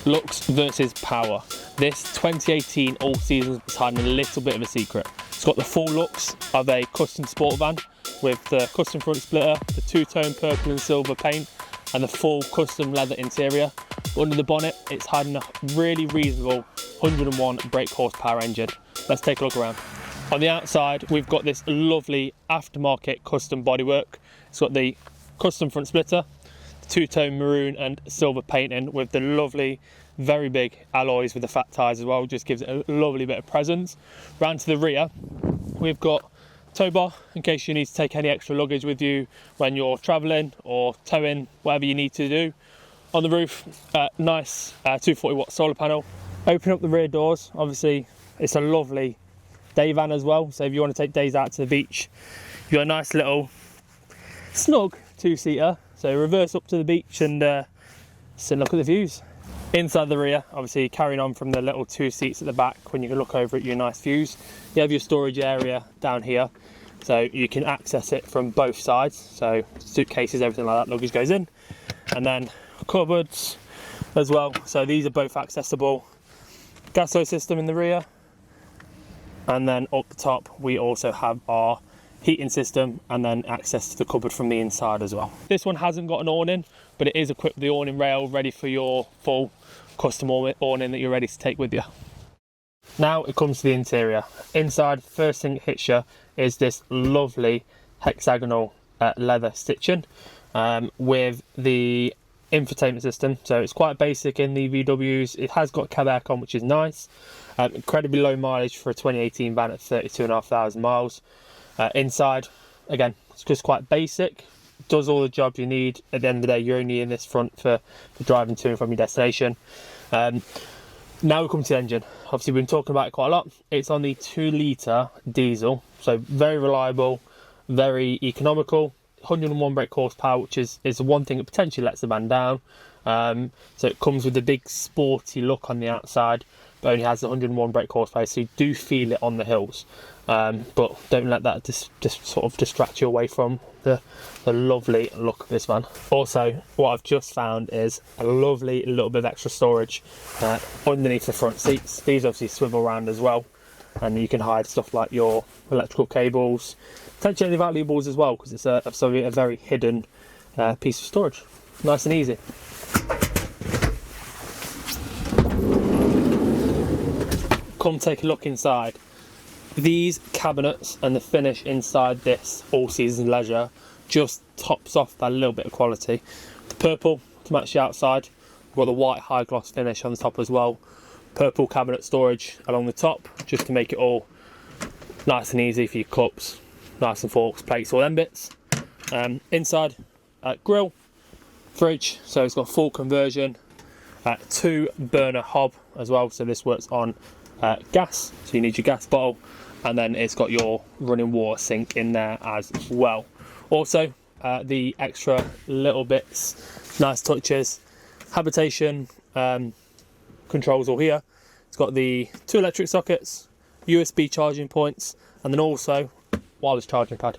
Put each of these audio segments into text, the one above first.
Looks versus power. This 2018 All Seasons is hiding a little bit of a secret. It's got the full looks of a custom sport van with the custom front splitter, the two-tone purple and silver paint, and the full custom leather interior. But under the bonnet, it's hiding a really reasonable 101 brake horsepower engine. Let's take a look around. On the outside, we've got this lovely aftermarket custom bodywork. It's got the custom front splitter, two-tone maroon and silver painting with the lovely, very big alloys with the fat tyres as well. Just gives it a lovely bit of presence. Round to the rear, we've got tow bar in case you need to take any extra luggage with you when you're travelling or towing, whatever you need to do. On the roof, nice 240 watt solar panel. Open up the rear doors. Obviously, it's a lovely day van as well. So if you want to take days out to the beach, you've got a nice little snug two-seater. So reverse up to the beach and sit and look at the views. Inside the rear, obviously carrying on from the little two seats at the back, when you can look over at your nice views, you have your storage area down here. So you can access it from both sides. So suitcases, everything like that, luggage goes in. And then cupboards as well. So these are both accessible. Gas oil system in the rear. And then up the top, we also have our heating system and then access to the cupboard from the inside as well. This one hasn't got an awning, but it is equipped with the awning rail ready for your full custom awning that you're ready to take with you. Now it comes to the interior. Inside, first thing that hits you is this lovely hexagonal leather stitching with the infotainment system. So it's quite basic in the VWs. It has got cab aircon, which is nice. Incredibly low mileage for a 2018 van at 32,500 miles. Inside, again, it's just quite basic. Does all the jobs you need. At the end of the day, you're only in this front for driving to and from your destination. Now we come to the engine. Obviously, we've been talking about it quite a lot. It's on the 2-litre diesel, so very reliable, very economical. 101 brake horsepower, which is the one thing that potentially lets the van down. So it comes with a big sporty look on the outside, but only has the 101 brake horsepower, so you do feel it on the hills. But don't let that just sort of distract you away from the lovely look of this van. Also, what I've just found is a lovely little bit of extra storage underneath the front seats. These obviously swivel around as well, and you can hide stuff like your electrical cables, potentially valuables as well, because it's a very hidden piece of storage. Nice and easy. Come take a look inside. These cabinets and the finish inside this All Seasons Leisure just tops off that little bit of quality. The purple to match the outside. We've got the white high gloss finish on the top as well. Purple cabinet storage along the top, just to make it all nice and easy for your cups, knives and forks, plates, all them bits. Inside, grill, fridge, so it's got full conversion. 2-burner hob as well, so this works on gas, so you need your gas bottle, and then it's got your running water sink in there as well. Also, the extra little bits, nice touches, habitation controls all here. It's got the 2 electric sockets, USB charging points, and then also wireless charging pad.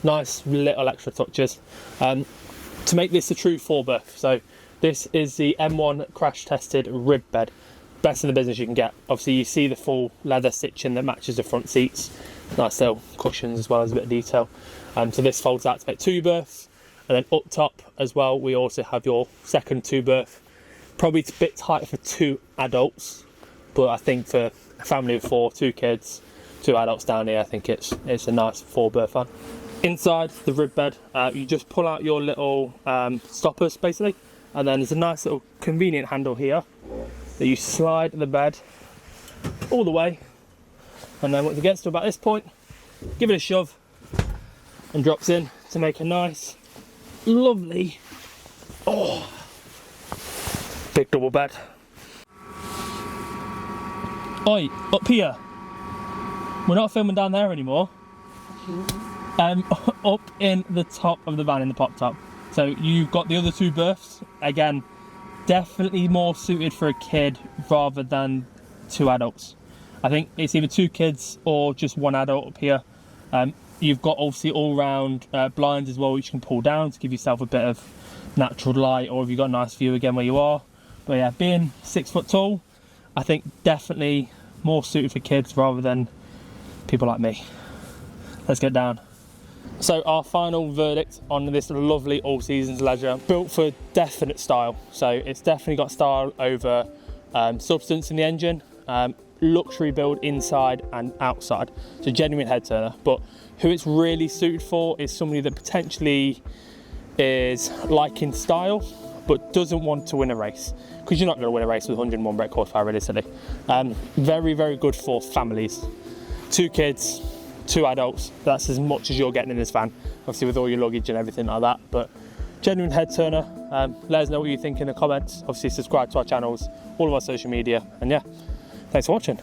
Nice little extra touches. To make this a true 4-berth, so this is the M1 crash tested rib bed. Best in the business you can get. Obviously you see the full leather stitching that matches the front seats. Nice little cushions as well as a bit of detail. So this folds out to make 2 berths. And then up top as well, we also have your second 2-berth. Probably a bit tight for 2 adults, but I think for a family of 4, 2 kids, 2 adults down here, I think it's a nice 4-berth van. Inside the rib bed, you just pull out your little stoppers basically, and then there's a nice little convenient handle here that you slide the bed all the way, and then once it gets to about this point, give it a shove and drops in to make a nice, lovely, big double bed. Oi, up here. We're not filming down there anymore. Up in the top of the van in the pop top. So you've got the other 2 berths. Again, definitely more suited for a kid rather than 2 adults. I think it's either 2 kids or just 1 adult up here. You've got obviously all round blinds as well, which you can pull down to give yourself a bit of natural light, or if you've got a nice view again where you are. But yeah, being 6 foot tall, I think definitely more suited for kids rather than people like me. Let's get down. So our final verdict on this lovely all seasons leisure, built for definite style. So it's definitely got style over substance in the engine, luxury build inside and outside. So genuine head turner, but who it's really suited for is somebody that potentially is liking style, but doesn't want to win a race. Because you're not going to win a race with 101 brake horsepower realistically. Very, very good for families. 2 kids, 2 adults, that's as much as you're getting in this van, obviously with all your luggage and everything like that. But genuine head turner. Let us know what you think in the comments. Obviously subscribe to our channels, all of our social media, and yeah, thanks for watching.